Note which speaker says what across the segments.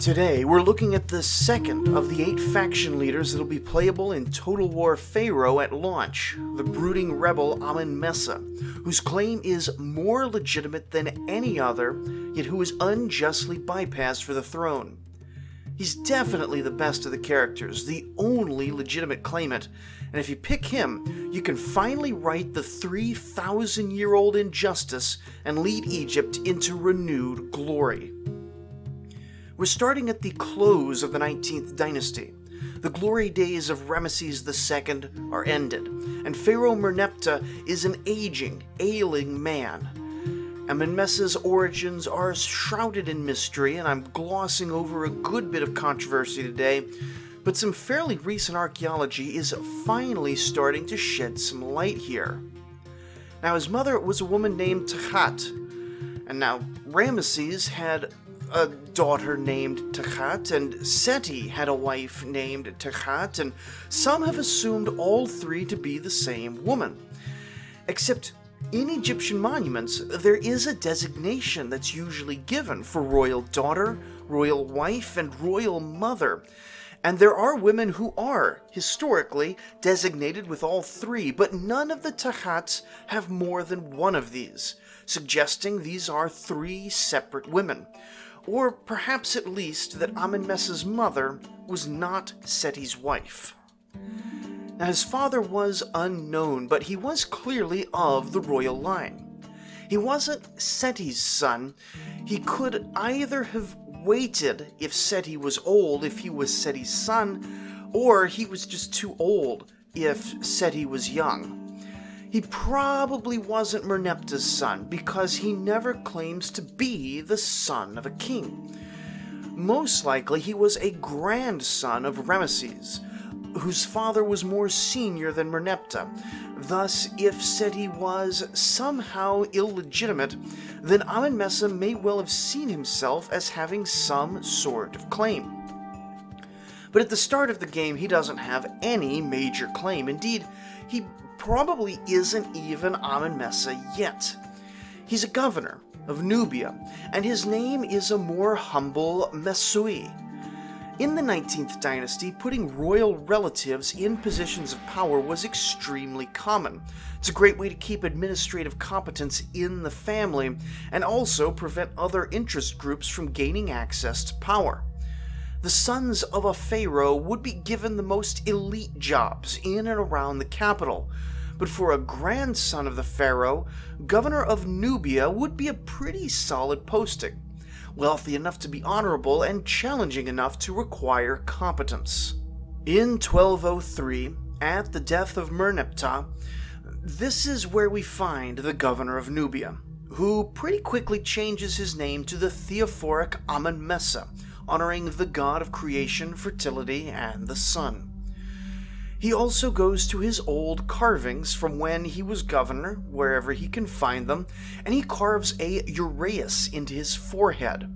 Speaker 1: Today, we're looking at the second of the 8 faction leaders that'll be playable in Total War Pharaoh at launch, the brooding rebel Amenmesse, whose claim is more legitimate than any other, yet who is unjustly bypassed for the throne. He's definitely the best of the characters, the only legitimate claimant, and if you pick him, you can finally right the 3,000-year-old injustice and lead Egypt into renewed glory. We're starting at the close of the 19th dynasty. The glory days of Ramesses II are ended, and Pharaoh Merneptah is an aging, ailing man. Amenmesse's origins are shrouded in mystery, and I'm glossing over a good bit of controversy today, but some fairly recent archaeology is finally starting to shed some light here. Now, his mother was a woman named Takhat, and now Ramesses had a daughter named Takhat, and Seti had a wife named Takhat, and some have assumed all three to be the same woman. Except in Egyptian monuments, there is a designation that's usually given for royal daughter, royal wife, and royal mother. And there are women who are, historically, designated with all three, but none of the Takhats have more than one of these, suggesting these are 3 separate women. Or perhaps at least that Amenmesse's mother was not Seti's wife. Now, his father was unknown, but he was clearly of the royal line. He wasn't Seti's son. He could either have waited if Seti was old if he was Seti's son, or he was just too old if Seti was young. He probably wasn't Merneptah's son because he never claims to be the son of a king. Most likely he was a grandson of Ramesses, whose father was more senior than Merneptah. Thus, if Seti was somehow illegitimate, then Amenmesse may well have seen himself as having some sort of claim. But at the start of the game, he doesn't have any major claim. Indeed, he probably isn't even Amenmesse yet. He's a governor of Nubia, and his name is a more humble Mesui. In the 19th dynasty, putting royal relatives in positions of power was extremely common. It's a great way to keep administrative competence in the family, and also prevent other interest groups from gaining access to power. The sons of a pharaoh would be given the most elite jobs in and around the capital, but for a grandson of the pharaoh, governor of Nubia would be a pretty solid posting, wealthy enough to be honorable and challenging enough to require competence. In 1203, at the death of Merneptah, this is where we find the governor of Nubia, who pretty quickly changes his name to the theophoric Amenmesse, honoring the god of creation, fertility, and the sun. He also goes to his old carvings from when he was governor, wherever he can find them, and he carves a uraeus into his forehead.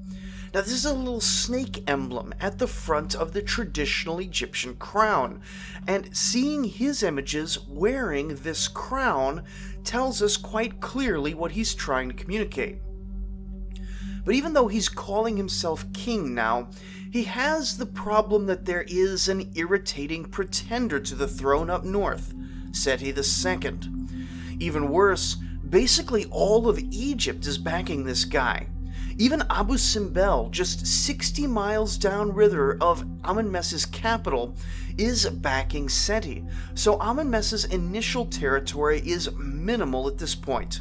Speaker 1: Now, this is a little snake emblem at the front of the traditional Egyptian crown, and seeing his images wearing this crown tells us quite clearly what he's trying to communicate. But even though he's calling himself king now, he has the problem that there is an irritating pretender to the throne up north, Seti II. Even worse, basically all of Egypt is backing this guy. Even Abu Simbel, just 60 miles downriver of Amenmesse's capital, is backing Seti, so Amenmesse's initial territory is minimal at this point.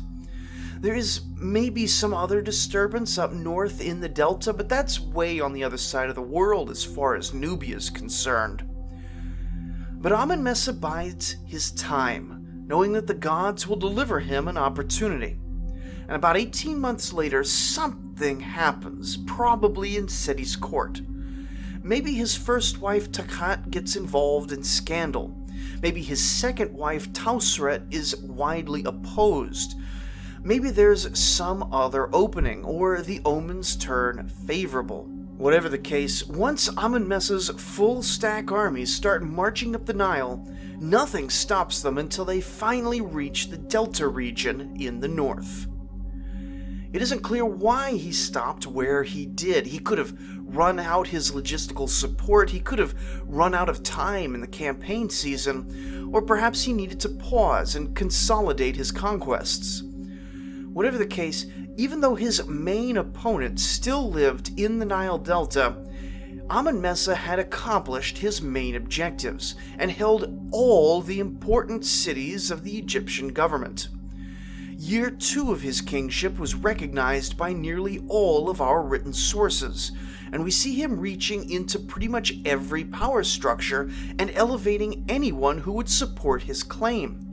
Speaker 1: There is maybe some other disturbance up north in the delta, but that's way on the other side of the world as far as Nubia is concerned. But Amenmesse bides his time, knowing that the gods will deliver him an opportunity. And about 18 months later, something happens, probably in Seti's court. Maybe his first wife Takhat gets involved in scandal. Maybe his second wife Tausret is widely opposed. Maybe there's some other opening, or the omens turn favorable. Whatever the case, once Amenmesse's full-stack armies start marching up the Nile, nothing stops them until they finally reach the Delta region in the north. It isn't clear why he stopped where he did. He could have run out his logistical support, he could have run out of time in the campaign season, or perhaps he needed to pause and consolidate his conquests. Whatever the case, even though his main opponent still lived in the Nile Delta, Amenmesse had accomplished his main objectives and held all the important cities of the Egyptian government. Year 2 of his kingship was recognized by nearly all of our written sources, and we see him reaching into pretty much every power structure and elevating anyone who would support his claim.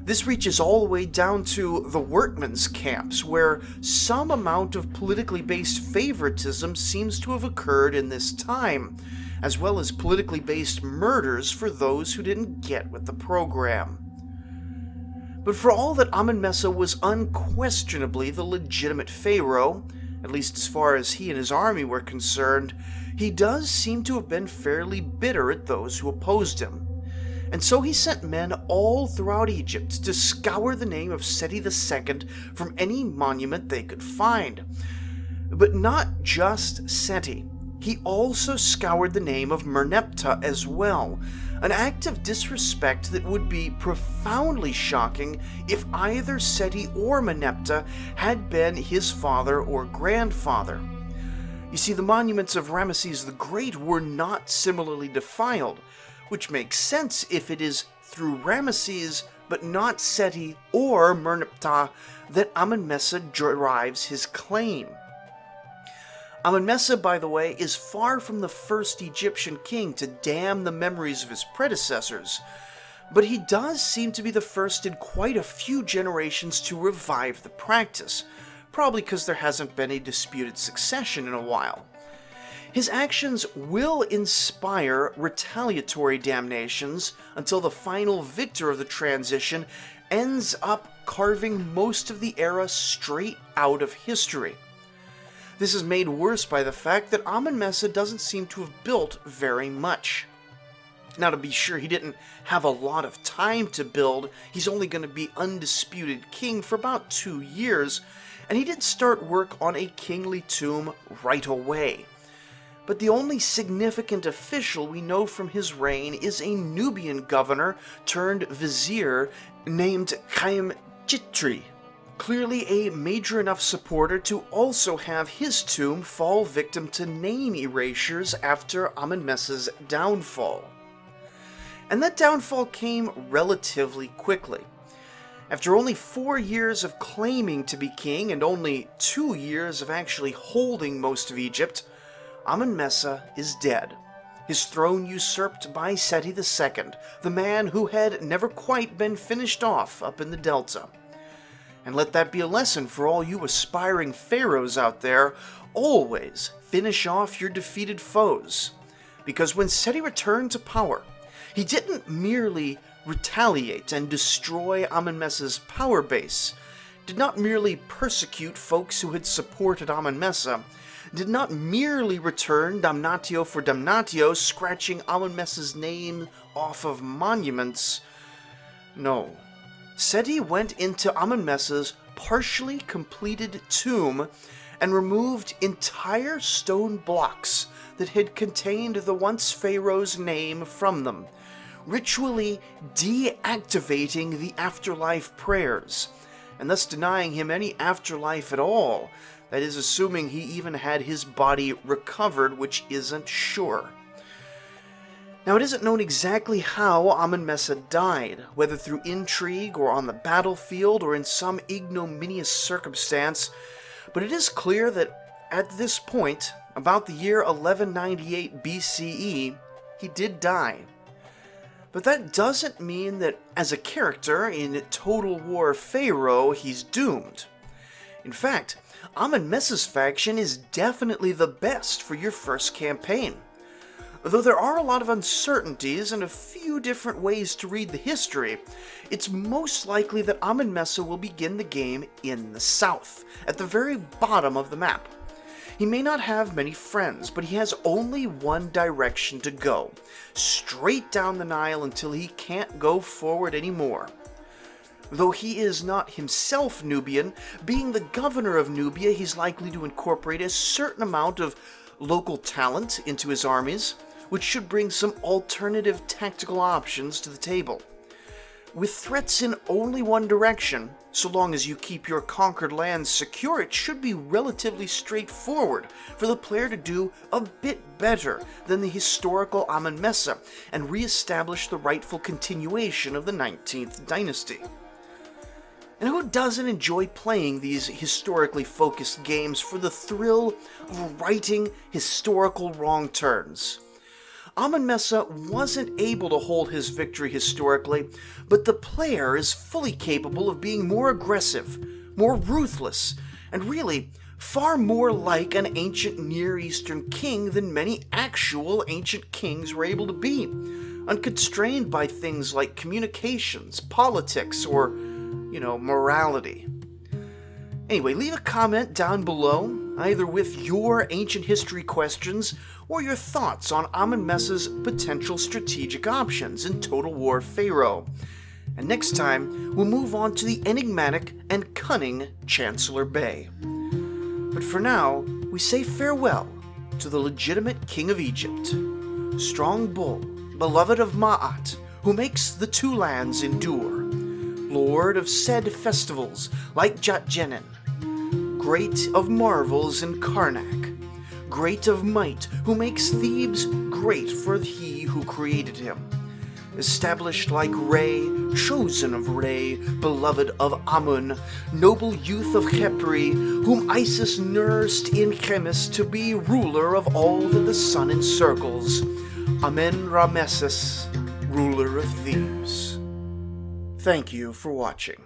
Speaker 1: This reaches all the way down to the workmen's camps, where some amount of politically based favoritism seems to have occurred in this time, as well as politically based murders for those who didn't get with the program. But for all that Amenmesse was unquestionably the legitimate pharaoh, at least as far as he and his army were concerned, he does seem to have been fairly bitter at those who opposed him. And so he sent men all throughout Egypt to scour the name of Seti II from any monument they could find. But not just Seti. He also scoured the name of Merneptah as well, an act of disrespect that would be profoundly shocking if either Seti or Merneptah had been his father or grandfather. You see, the monuments of Ramesses the Great were not similarly defiled, which makes sense if it is through Ramesses, but not Seti or Merneptah, that Amenmesse derives his claim. Amenmesse, by the way, is far from the first Egyptian king to damn the memories of his predecessors, but he does seem to be the first in quite a few generations to revive the practice, probably because there hasn't been a disputed succession in a while. His actions will inspire retaliatory damnations until the final victor of the transition ends up carving most of the era straight out of history. This is made worse by the fact that Amenmesse doesn't seem to have built very much. Now, to be sure, he didn't have a lot of time to build. He's only going to be undisputed king for about 2 years, and he did start work on a kingly tomb right away. But the only significant official we know from his reign is a Nubian governor turned vizier named Chitri. Clearly a major enough supporter to also have his tomb fall victim to name erasures after Amenmesse's downfall. And that downfall came relatively quickly. After only 4 years of claiming to be king and only 2 years of actually holding most of Egypt, Amenmesse is dead, his throne usurped by Seti II, the man who had never quite been finished off up in the Delta. And let that be a lesson for all you aspiring pharaohs out there: always finish off your defeated foes. Because when Seti returned to power, he didn't merely retaliate and destroy Amenmesse's power base, did not merely persecute folks who had supported Amenmesse, did not merely return damnatio for damnatio, scratching Amenmesse's name off of monuments. No. Seti went into Amenmesse's partially completed tomb and removed entire stone blocks that had contained the once pharaoh's name from them, ritually deactivating the afterlife prayers, and thus denying him any afterlife at all, that is, assuming he even had his body recovered, which isn't sure. Now, it isn't known exactly how Amenmesse died, whether through intrigue or on the battlefield or in some ignominious circumstance, but it is clear that at this point, about the year 1198 BCE, he did die. But that doesn't mean that as a character in Total War Pharaoh, he's doomed. In fact, Amenmesse's faction is definitely the best for your first campaign. Though there are a lot of uncertainties and a few different ways to read the history, it's most likely that Amenmesse will begin the game in the south, at the very bottom of the map. He may not have many friends, but he has only one direction to go, straight down the Nile until he can't go forward anymore. Though he is not himself Nubian, being the governor of Nubia, he's likely to incorporate a certain amount of local talent into his armies, which should bring some alternative tactical options to the table. With threats in only one direction, so long as you keep your conquered lands secure, it should be relatively straightforward for the player to do a bit better than the historical Amenmesse and re-establish the rightful continuation of the 19th dynasty. And who doesn't enjoy playing these historically focused games for the thrill of righting historical wrong turns? Amenmesse wasn't able to hold his victory historically, but the player is fully capable of being more aggressive, more ruthless, and really far more like an ancient Near Eastern king than many actual ancient kings were able to be, unconstrained by things like communications, politics, or, morality. Anyway, leave a comment down below, either with your ancient history questions or your thoughts on Amenmesse's potential strategic options in Total War Pharaoh. And next time, we'll move on to the enigmatic and cunning Chancellor Bey. But for now, we say farewell to the legitimate King of Egypt, strong bull, beloved of Ma'at, who makes the two lands endure, lord of said festivals like Jatjenin, great of marvels in Karnak, great of might, who makes Thebes great for he who created him, established like Re, chosen of Re, beloved of Amun, noble youth of Khepri, whom Isis nursed in Chemis to be ruler of all that the sun encircles, Amenmesse, ruler of Thebes. Thank you for watching.